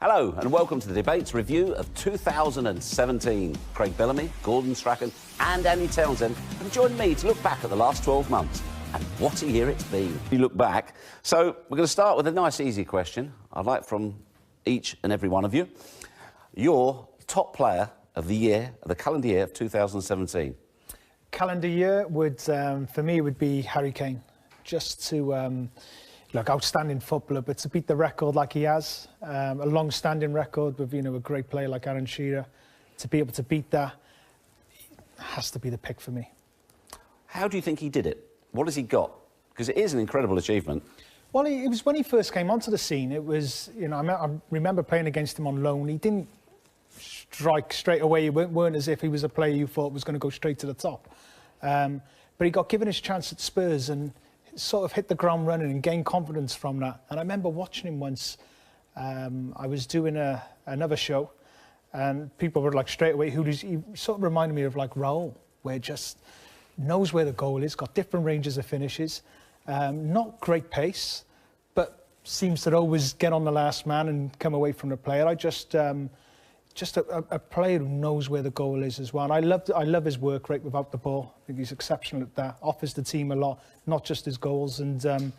Hello and welcome to the Debates review of 2017. Craig Bellamy, Gordon Strachan and Andy Townsend have joined me to look back at the last 12 months. And what a year it's been. You look back. So we're going to start with a nice easy question. I'd like from each and every one of you. Your top player of the year, of the calendar year of 2017. Calendar year would, for me, would be Harry Kane. Just to... Look, outstanding footballer, but to beat the record like he has, a long-standing record with, a great player like Alan Shearer, to be able to beat that has to be the pick for me. How do you think he did it? What has he got? Because it is an incredible achievement. Well, it was when he first came onto the scene. It was, I remember playing against him on loan. He didn't strike straight away. It weren't as if he was a player you thought was going to go straight to the top. But he got given his chance at Spurs and sort of hit the ground running and gained confidence from that. And I remember watching him once. I was doing another show, and people were like straight away, he sort of reminded me of like Raul, where just knows where the goal is, got different ranges of finishes, not great pace, but seems to always get on the last man and come away from the player. Just a player who knows where the goal is as well. And I love his work rate without the ball. I think he's exceptional at that. Offers the team a lot, not just his goals. And,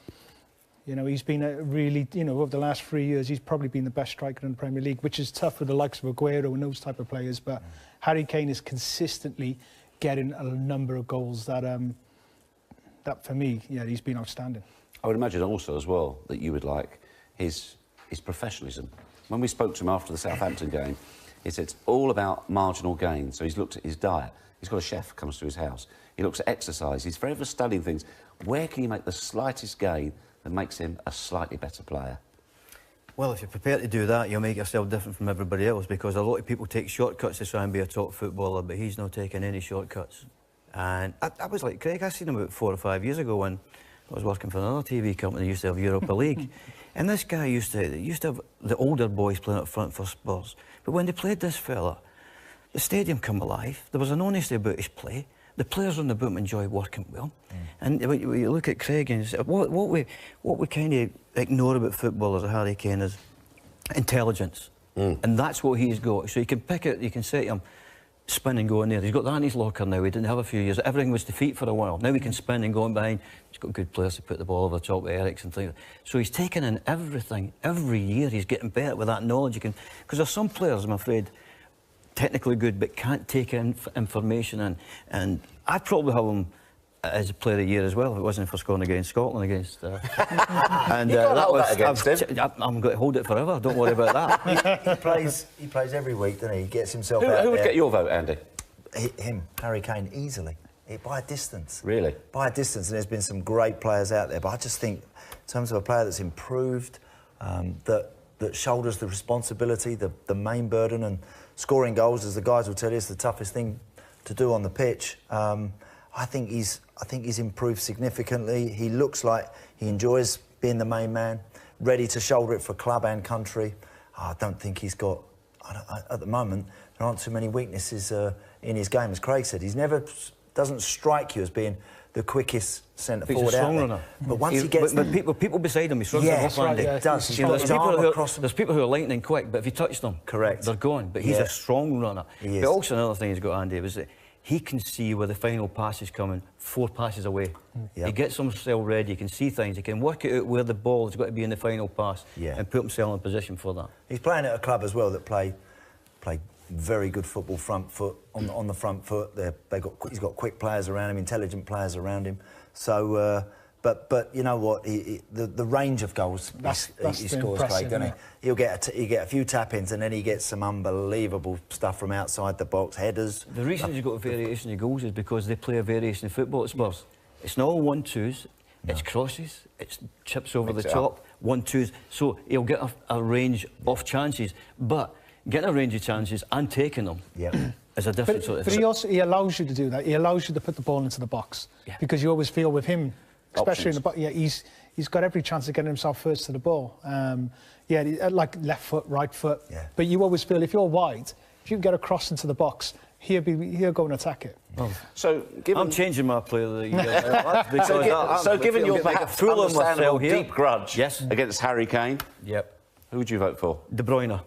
he's been really, over the last 3 years, he's probably been the best striker in the Premier League, which is tough with the likes of Aguero and those type of players. But Harry Kane is consistently getting a number of goals that for me, he's been outstanding. I would imagine also as well that you would like his professionalism. When we spoke to him after the Southampton game, he said it's all about marginal gain. So he's looked at his diet. He's got a chef comes to his house. He looks at exercise. He's forever studying things. Where can you make the slightest gain that makes him a slightly better player? Well, if you're prepared to do that, you'll make yourself different from everybody else, because a lot of people take shortcuts to try and be a top footballer, but he's not taking any shortcuts. And I was like Craig. I seen him about 4 or 5 years ago when I was working for another TV company that used to have Europa League. And this guy used to have the older boys playing up front for Spurs. But when they played this fella, the stadium come alive. There was an honesty about his play. The players on the boom enjoy working well. And when you look at Craig and you say, what we kind of ignore about footballers at Harry Kane is intelligence. And that's what he's got. So you can pick it, you can say to him, spin and go in there. He's got that in his locker now. He didn't have a few years. Everything was defeat for a while. Now he can spin and go in behind. He's got good players to put the ball over the top with Eriksen and things like that. So he's taking in everything. Every year he's getting better with that knowledge. Because there's some players, I'm afraid, technically good, but can't take in information in. And I'd probably have him as a player of the year as well, if it wasn't for scoring against Scotland against... and that was against him. I'm going to hold it forever, don't worry about that. He plays every week, doesn't he? He gets himself out Who would there. get your vote, Andy? Him, Harry Kane, easily. By a distance. Really? By a distance, and there's been some great players out there, but I just think, in terms of a player that's improved, that shoulders the responsibility, the main burden, and scoring goals, as the guys will tell you, is the toughest thing to do on the pitch. I think he's improved significantly. He looks like he enjoys being the main man, ready to shoulder it for club and country. I don't think he's got... at the moment, there aren't too many weaknesses in his game. As Craig said, doesn't strike you as being the quickest centre forward out there. Runner. But once he gets... But people beside him, he runs yes, off, Andy. right, it does. There's people who are lightning quick, but if you touch them, correct, they're gone. But he's a strong runner. He is. But also another thing he's got, Andy, was that he can see where the final pass is coming 4 passes away. Yep. He gets himself ready, he can see things, he can work it out where the ball has got to be in the final pass and put himself in a position for that. He's playing at a club as well that play very good football, front foot, on the front foot. He's got quick players around him, intelligent players around him. So, but you know what? The range of goals he scores, Craig, doesn't he? He'll get a few tap-ins and then he gets some unbelievable stuff from outside the box, headers. The reason he's got a variation of goals is because they play a variation of football at Spurs. It's not all 1-2s, it's crosses, it's chips over the top, 1-2s. So he'll get a range of chances, but getting a range of chances and taking them is a different sort of thing. But he allows you to do that. He allows you to put the ball into the box because you always feel with him, especially in the box. Yeah, he's got every chance of getting himself first to the ball. Like left foot, right foot. Yeah. But you always feel if you're wide, if you can get a cross into the box, he'll go and attack it. Oh. So, I'm changing my player of the year. Given your perhaps understandable deep grudge against Harry Kane, Who would you vote for? De Bruyne.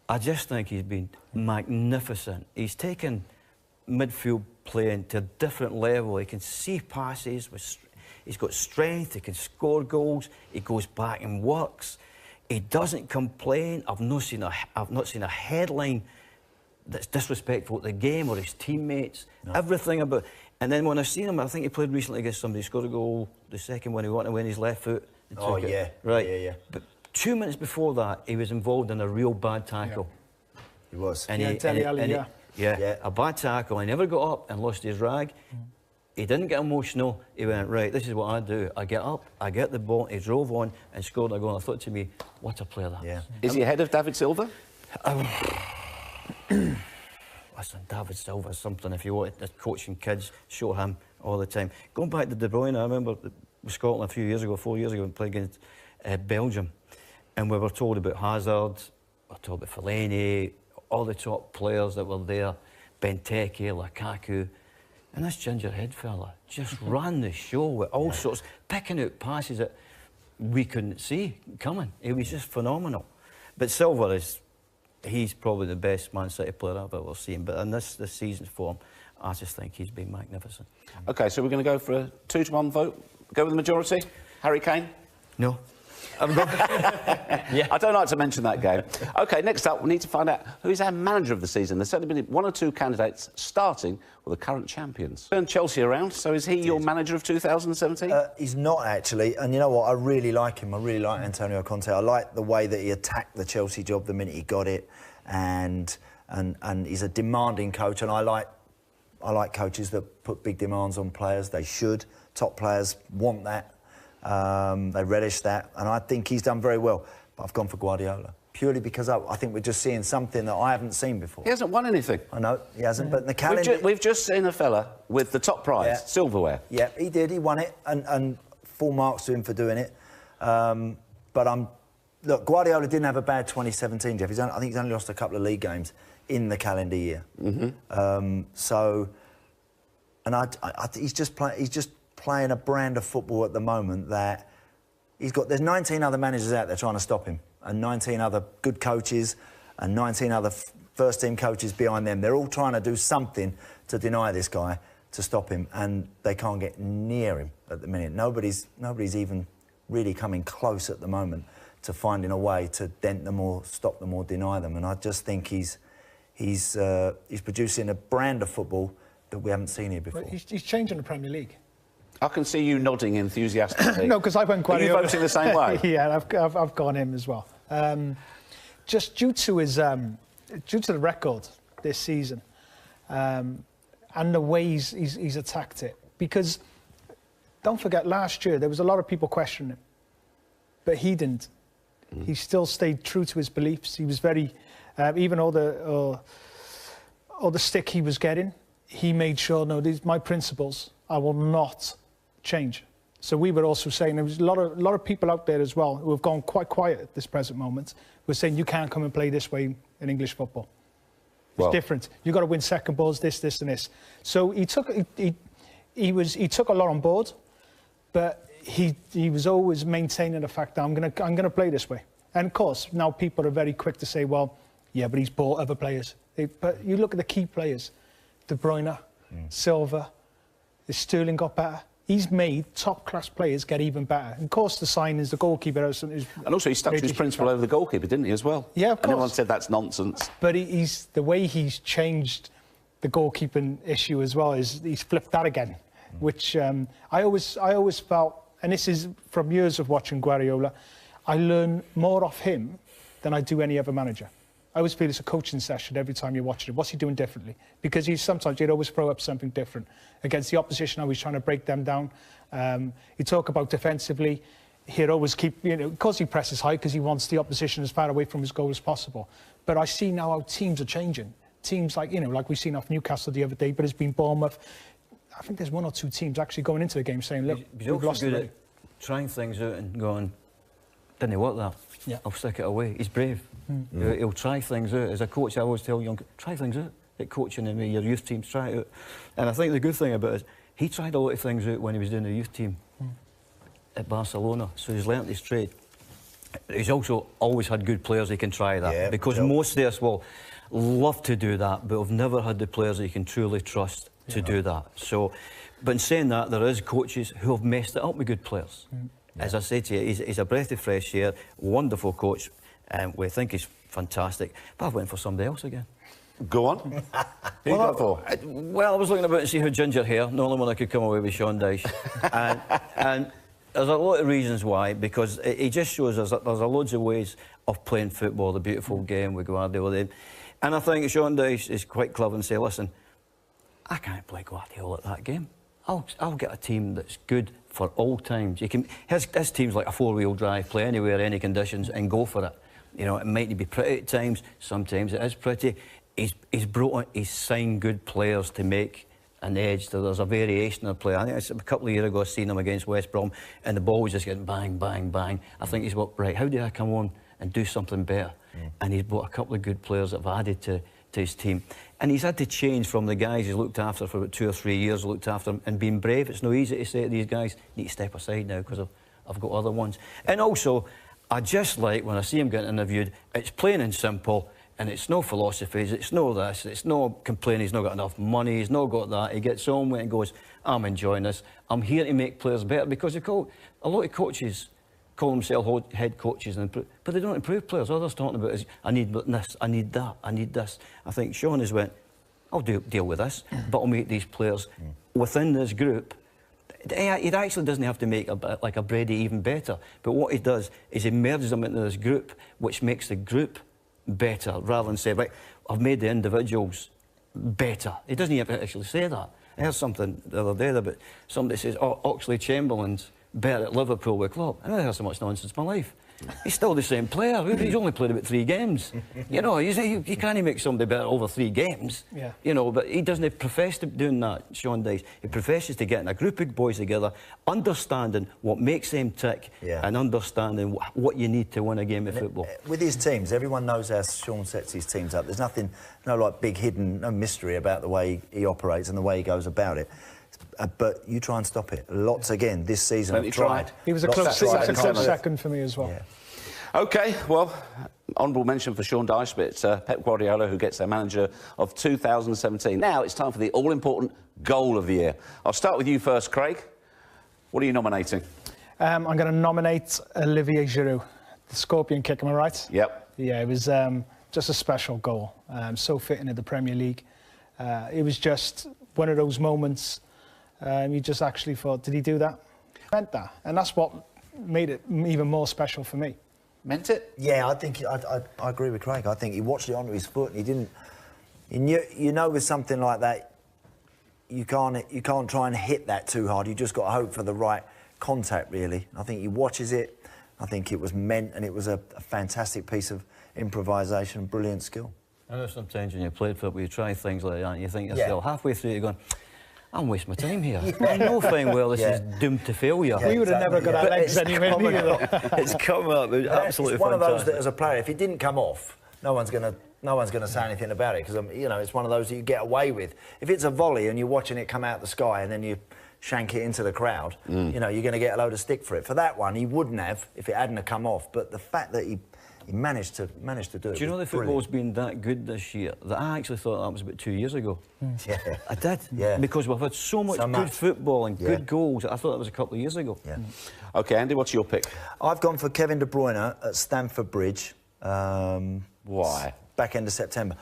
I just think he's been magnificent. He's taken midfield playing to a different level. He can see passes, he's got strength, he can score goals, he goes back and works. He doesn't complain. I've not seen a headline that's disrespectful to the game or his teammates. No. Everything about. And then when I've seen him, I think he played recently against somebody, scored a goal, the second one he wanted to win his left foot. And oh, took yeah. It. Right. Yeah. But 2 minutes before that, he was involved in a real bad tackle. Yeah. He was. And Yeah, a bad tackle. He never got up and lost his rag. He didn't get emotional. He went, right, this is what I do. I get up, I get the ball, he drove on and scored a goal. I thought to me, what a player that is. Is he ahead of David Silva? Listen, David Silva's something. If you want coaching kids, show him all the time. Going back to De Bruyne, I remember with Scotland a few years ago, 4 years ago, we played against Belgium. And we were told about Hazard, we were told about Fellaini, all the top players that were there, Benteke, Lukaku. And this gingerhead fella just ran the show with all sorts, picking out passes that we couldn't see coming. It was just phenomenal. But Silva he's probably the best Man City player I've ever seen. But in this season's form, I just think he's been magnificent. OK, so we're going to go for a 2-to-1 vote? Go with the majority? Harry Kane? No. I don't like to mention that game. OK, next up, we need to find out who is our manager of the season. There's certainly been 1 or 2 candidates, starting with the current champions. Turned Chelsea around, so is he your manager of 2017? He's not, actually. And you know what? I really like him. I really like Antonio Conte. I like the way that he attacked the Chelsea job the minute he got it. And he's a demanding coach. And I like coaches that put big demands on players. They should. Top players want that. They relish that, and I think he's done very well. But I've gone for Guardiola, purely because I think we're just seeing something that I haven't seen before. He hasn't won anything. I know, he hasn't, but in the calendar... We've just seen a fella with the top prize, silverware. Yeah, he did, he won it, and full marks to him for doing it. But look, Guardiola didn't have a bad 2017, Jeff. I think he's only lost a couple of league games in the calendar year. He's just playing a brand of football at the moment that there's 19 other managers out there trying to stop him, and 19 other good coaches and 19 other first-team coaches behind them. They're all trying to do something to deny this guy, to stop him, and they can't get near him at the minute. Nobody's even really coming close at the moment to finding a way to dent them or stop them or deny them. And I just think he's producing a brand of football that we haven't seen here before. Well, he's changing the Premier League. I can see you nodding enthusiastically. No, because I went Guardiola. Are you voting the same way? Yeah, I've gone him as well. Just due to the record this season, and the way he's attacked it. Because don't forget, last year there was a lot of people questioning him, but he didn't. He still stayed true to his beliefs. He was very, even all the stick he was getting, he made sure, no, these my principles. I will not change. So we were also saying there was a lot of people out there as well who have gone quite quiet at this present moment. Were saying you can't come and play this way in English football. It's different. You've got to win second balls, this, and this. So he took a lot on board, but he was always maintaining the fact that I'm gonna play this way. And of course, now people are very quick to say, well, yeah, but he's bought other players. But you look at the key players, De Bruyne, Silva. Sterling got better. He's made top-class players get even better. And of course, the signings, the goalkeeper... And also, he stuck to his principle over the goalkeeper, didn't he, as well? Yeah, of course. And everyone said that's nonsense. But the way he's changed the goalkeeping issue as well is he's flipped that again, which I always felt, and this is from years of watching Guardiola, I learn more off him than I do any other manager. I always feel it's a coaching session every time you're watching it. What's he doing differently? Because he'd always throw up something different. Against the opposition, I was trying to break them down. He'd talk about defensively. He'd always keep, of course he presses high because he wants the opposition as far away from his goal as possible. But I see now how teams are changing. Teams like we've seen off Newcastle the other day, but it's been Bournemouth. I think there's 1 or 2 teams actually going into the game saying, look, we've lost good at trying things out and going, didn't work that. Yeah. I'll stick it away. He's brave. He'll try things out. As a coach, I always tell young, try things out. At coaching and your youth teams, try it out. And I think the good thing about it is he tried a lot of things out when he was doing the youth team at Barcelona. So he's learnt his trade. he's also always had good players who can try that. Yeah, because sure. most of us will love to do that, but we've never had the players that you can truly trust to do that. So, but in saying that, there is coaches who have messed it up with good players. As I said to you, he's a breath of fresh air, wonderful coach, and we think he's fantastic. But I've went for somebody else again. Go on. Who you got for? Well, I was looking about to see who ginger hair. The only one I could come away with Sean Dyche. and there's a lot of reasons why, because he just shows us that there's a loads of ways of playing football, the beautiful game with Guardiola. And I think Sean Dyche is quite clever and say, listen, I can't play Guardiola at that game. I'll get a team that's good for all times. His team's like a four-wheel drive, play anywhere, any conditions, and go for it. You know, it might be pretty at times. Sometimes it is pretty. He's signed good players to make an edge. So there's a variation of play. I think it's a couple of years ago I seen him against West Brom, and the ball was just getting bang, bang, bang. I think he's what, right, how do I come on and do something better? And he's brought a couple of good players that have added to his team. And he's had to change from the guys he's looked after for about 2 or 3 years, looked after them, and been brave. It's no easy to say to these guys, need to step aside now because I've got other ones. And also, I just like, when I see him getting interviewed, it's plain and simple, and it's no philosophies, it's no this, it's no complaining he's not got enough money, he's not got that. He gets on with it and goes, I'm enjoying this. I'm here to make players better, because a lot of coaches call themselves head coaches, but they don't improve players. All they're talking about is, I need this, I need that, I need this. I think Sean has went, I'll deal with this, but I'll make these players within this group. He actually doesn't have to make like a Brady even better, but what he does is he merges them into this group, which makes the group better, rather than say, right, I've made the individuals better. He doesn't even actually say that. I heard something the other day about somebody says, oh, Oxlade Chamberlain's better at Liverpool with Klopp. I never heard so much nonsense in my life. He's still the same player. He's only played about 3 games. You know, you can't make somebody better over 3 games. Yeah. You know, but he doesn't profess to doing that, Sean Dyche. He professes to getting a group of boys together, understanding what makes them tick, and understanding what you need to win a game of football. With his teams, everyone knows how Sean sets his teams up. There's nothing, no like big hidden, no mystery about the way he operates and the way he goes about it. But you try and stop it. Lots again this season. Have you tried? He was a close second for me as well. Yeah. OK, well, honourable mention for Sean Dyche, but it's Pep Guardiola who gets their manager of 2017. Now it's time for the all-important goal of the year. I'll start with you first, Craig. What are you nominating? I'm going to nominate Olivier Giroud, the scorpion kick, am I right? Yep. Yeah, it was just a special goal. So fitting in the Premier League. It was just one of those moments you just actually thought, did he do that? Meant that. And that's what made it even more special for me. Meant it? Yeah, I think I agree with Craig. I think he watched it onto his foot and he didn't. He knew, you know, with something like that, you can't try and hit that too hard. You just got to hope for the right contact, really. I think he watches it. I think it was meant, and it was a fantastic piece of improvisation, brilliant skill. I know sometimes when you play football, you try things like that, and you think to yourself, halfway through, you're going, I'm wasting my time here. I know fine well this is doomed to failure. We would have never got our legs anywhere near that. It's come up. It was absolutely it's one fantastic. of those that, as a player, if it didn't come off, no one's going to say anything about it, because you know, it's one of those that you get away with. If it's a volley and you're watching it come out the sky and then you shank it into the crowd, you know, you're going to get a load of stick for it. For that one, he wouldn't have if it hadn't have come off. But the fact that he managed to do it. Do you know the football's been that good this year that I actually thought that was about 2 years ago? Yeah. I did. Yeah. Because we've had so much good football and good goals. I thought that was a couple of years ago. Yeah. OK, Andy, what's your pick? I've gone for Kevin De Bruyne at Stamford Bridge. Why? Back end of September.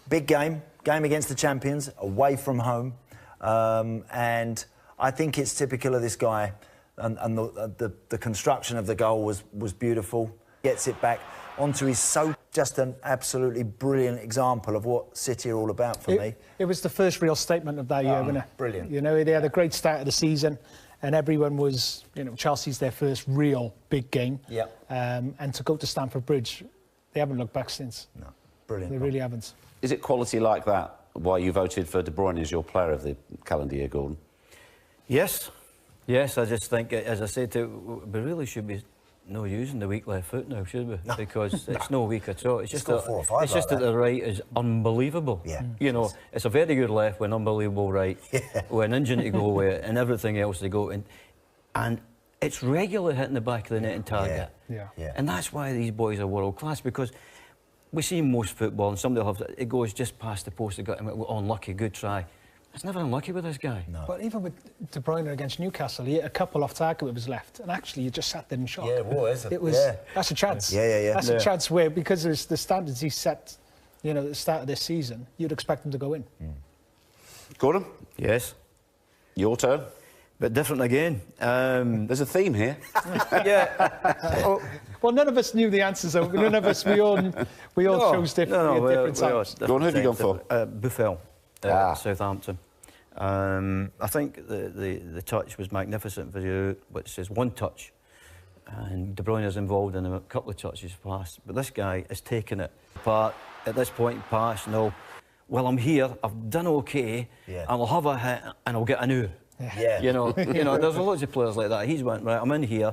Big game against the champions, away from home. And I think it's typical of this guy. And the construction of the goal was beautiful. Gets it back onto his just an absolutely brilliant example of what City are all about for me. It was the first real statement of that year, wasn't it? Brilliant. You know, they had a great start of the season, and everyone was, you know, Chelsea's their first real big game. Yeah. And to go to Stamford Bridge, they haven't looked back since. No, brilliant. They really haven't. Is it quality like that why you voted for De Bruyne as your player of the calendar year, Gordon? Yes. Yes, I just think, as I said, we really should be no using the weak left foot now, should we? No. Because it's no weak at all. It's just that, 4 or 5 it's just that the right is unbelievable. Yeah. You know, it's a very good left with an unbelievable right, with an engine to go with, and everything else to go. And it's regularly hitting the back of the net and target. Yeah. And that's why these boys are world class, because we see most football and somebody will have it goes just past the post, they got him, unlucky, good try. It's never unlucky with this guy. No. But even with De Bruyne against Newcastle, he hit a couple off target with his left, and actually he just sat there in shock. Yeah, it was. That's a chance. Yeah. That's a chance where, because of the standards he set, you know, at the start of this season, you'd expect him to go in. Gordon, Yes, your turn. but different again. There's a theme here. Yeah. Well, none of us knew the answers, though. None of us, we all chose different types. Go on, who have you gone for? Buffel, Southampton. I think the touch was magnificent for you, which is one touch. And De Bruyne is involved in a couple of touches past. But this guy is taking it apart. At this point, pass, no. Well, I'm here, I've done okay, and I'll have a hit and I'll get a new. Yeah. You know, there's loads of players like that. He's went, right, I'm in here,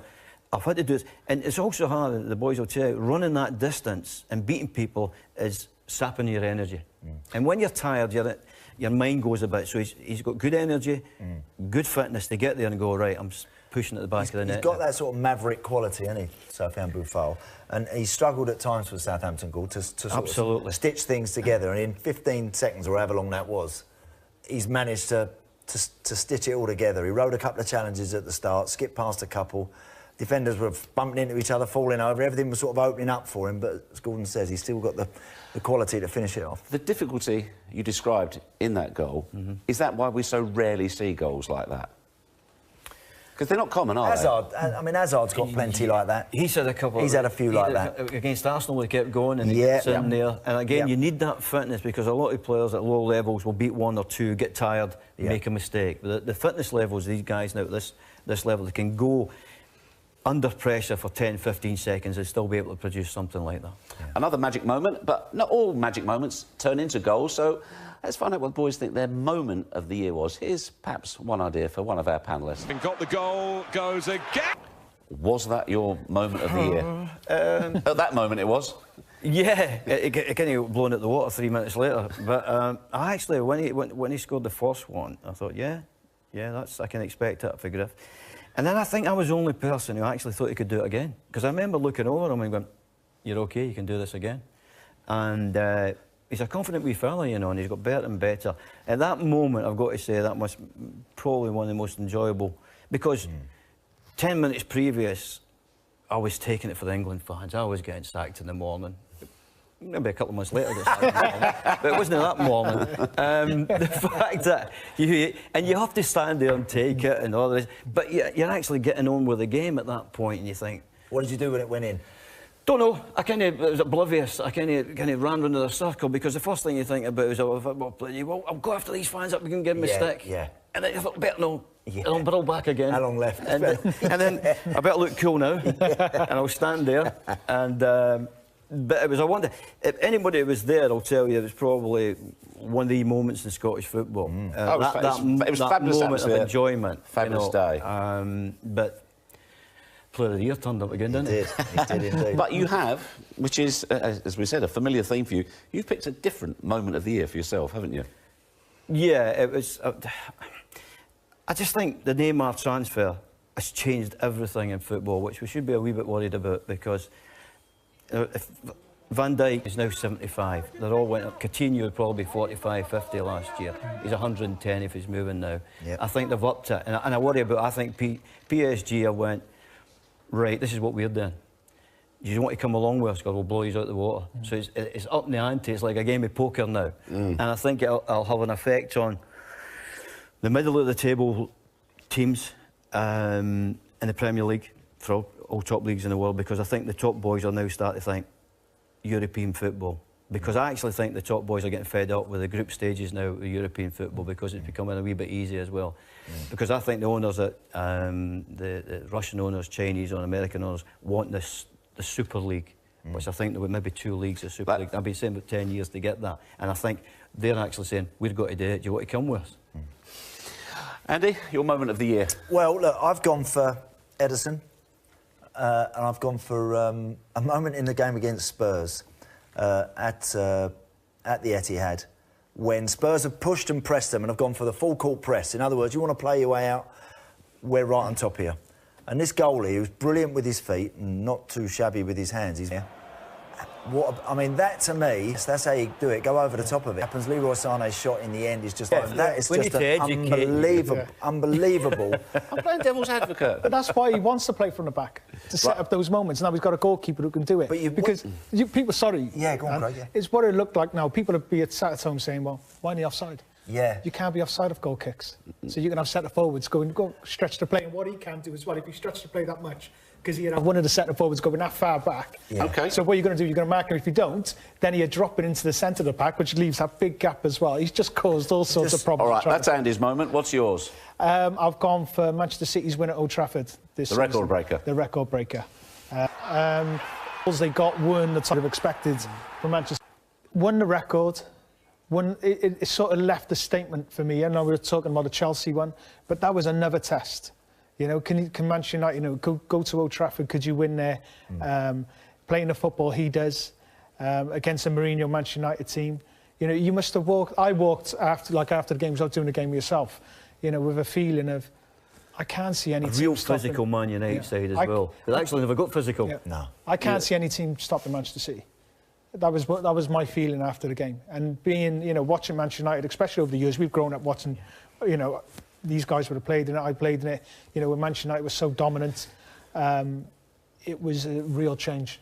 I've had to do this. And it's also hard, the boys will tell you, running that distance and beating people is sapping your energy. And when you're tired, your mind goes a bit. So he's got good energy, good fitness to get there and go, right, I'm pushing at the back of the net. He's got that sort of maverick quality, hasn't he, Sofiane Boufal? And he struggled at times for Southampton goal to sort of stitch things together. And in 15 seconds, or however long that was, he's managed to stitch it all together. He rode a couple of challenges at the start, skipped past a couple. Defenders were bumping into each other, falling over. Everything was sort of opening up for him. But as Gordon says, he's still got the quality to finish it off. The difficulty you described in that goal, is that why we so rarely see goals like that? Because they're not common, are Hazard, I mean, Hazard's got plenty like that. He's had a couple. He's had a few like that. Against Arsenal, he kept going and he gets in there. And again, you need that fitness, because a lot of players at low levels will beat one or two, get tired, make a mistake. But the fitness levels, these guys now at this level, they can go under pressure for 10, 15 seconds and still be able to produce something like that. Another magic moment, but not all magic moments turn into goals, so let's find out what the boys think their moment of the year was. Here's perhaps one idea for one of our panellists. And got the goal, goes again. Was that your moment of the year? At that moment it was. Yeah, it kind of blown out the water 3 minutes later. But I actually, when he scored the first one, I thought, yeah, I can expect that for Griff. And then I think I was the only person who actually thought he could do it again. Because I remember looking over him and going, you're OK, you can do this again. And he's a confident wee fella, you know, and he's got better and better. At that moment, I've got to say, that was probably one of the most enjoyable. Because 10 minutes previous, I was taking it for the England fans. I was getting sacked in the morning. Maybe a couple of months later, I got sacked in the morning. But it wasn't that morning. The fact that you have to stand there and take it and all this, but you're actually getting on with the game at that point, and you think, what did you do when it went in? Don't know. I was oblivious. I kind of ran round in a circle, because the first thing you think about is, well, I'll go after these fans up, we can give them a stick. Yeah. And then I thought, better no. And I'll barrel back again. How long left? And then I better look cool now. And I'll stand there. And but it was, I wonder, if anybody was there, I'll tell you, it was probably one of the moments in Scottish football. It was that fabulous moment atmosphere. of enjoyment. Fabulous day. But Player of the Year turned up again, didn't he? He did indeed. But you have, which is, as we said, a familiar theme for you, you've picked a different moment of the year for yourself, haven't you? Yeah, it was... I just think the Neymar transfer has changed everything in football, which we should be a wee bit worried about, because if Van Dijk is now 75. They're all went up. Coutinho would probably be 45, 50 last year. He's 110 if he's moving now. Yep. I think they've upped it. And I worry about, I think PSG have went, right, this is what we're doing. You want to come along with us, because we'll blow you out the water. So it's up in the ante. It's like a game of poker now. And I think it'll have an effect on the middle of the table teams in the Premier League, for all top leagues in the world, because I think the top boys are now starting to think European football. Because I actually think the top boys are getting fed up with the group stages now of European football, because it's becoming a wee bit easy as well. Because I think the owners, the Russian owners, Chinese owners, American owners, want the Super League, which I think there were maybe 2 leagues of Super League. I've been saying about 10 years to get that. And I think they're actually saying, we've got to do it, do you want to come with us? Andy, your moment of the year? Well, look, I've gone for Ederson, and I've gone for a moment in the game against Spurs at the Etihad, when Spurs have pushed and pressed them and have gone for the full court press. In other words, you want to play your way out, we're right on top of you. And this goalie, who's brilliant with his feet and not too shabby with his hands, I mean, that to me, that's how you do it. Go over the top of it. Happens. Leroy Sané's shot in the end is just that is just unbelievable. I'm playing devil's advocate. But that's why he wants to play from the back, to set up those moments. Now he's got a goalkeeper who can do it. But people, sorry. Yeah, go on, Craig, yeah. It's what it looked like now. People would be sat at home saying, well, why are they offside? Yeah. You can't be offside of goal kicks. So you can have centre forwards go stretch the play. And what he can do as well, if you stretch the play that much, because he'd have one of the centre forwards going that far back. Yeah. Okay. So what you're going to do, you're going to mark him. If you don't, then he'd drop it into the centre of the pack, which leaves that big gap as well. He's just caused all sorts of problems. All right, that's Andy's moment. What's yours? I've gone for Manchester City's win at Old Trafford this season. The record breaker. The record breaker. Goals they got weren't the sort of expected from Manchester. Won the record. It sort of left a statement for me. I know we were talking about the Chelsea one, but that was another test. You know, can Manchester United, go to Old Trafford? Could you win there? Playing the football he does against a Mourinho Manchester United team. You know, you must have walked. I walked after the game, without doing the game yourself. You know, with a feeling of, I can't see any A team real stopping. physical Man United side as well. They actually never got physical. Yeah. No. I can't see any team stopping Manchester City. That was my feeling after the game. And being, watching Manchester United, especially over the years, we've grown up watching, these guys would have played in it, I played in it. You know, when Manchester United was so dominant, it was a real change.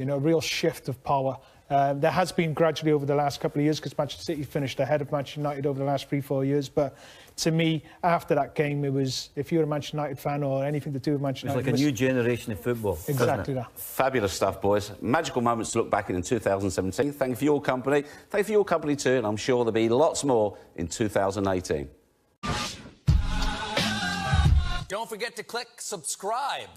A real shift of power. There has been gradually over the last couple of years, because Manchester City finished ahead of Manchester United over the last 3-4 years. But to me, after that game, it was, if you're a Manchester United fan or anything to do with Manchester United... It's like a new generation of football. Exactly that. Fabulous stuff, boys. Magical moments to look back in 2017. Thank you for your company. Thank you for your company too, and I'm sure there'll be lots more in 2018. Don't forget to click subscribe.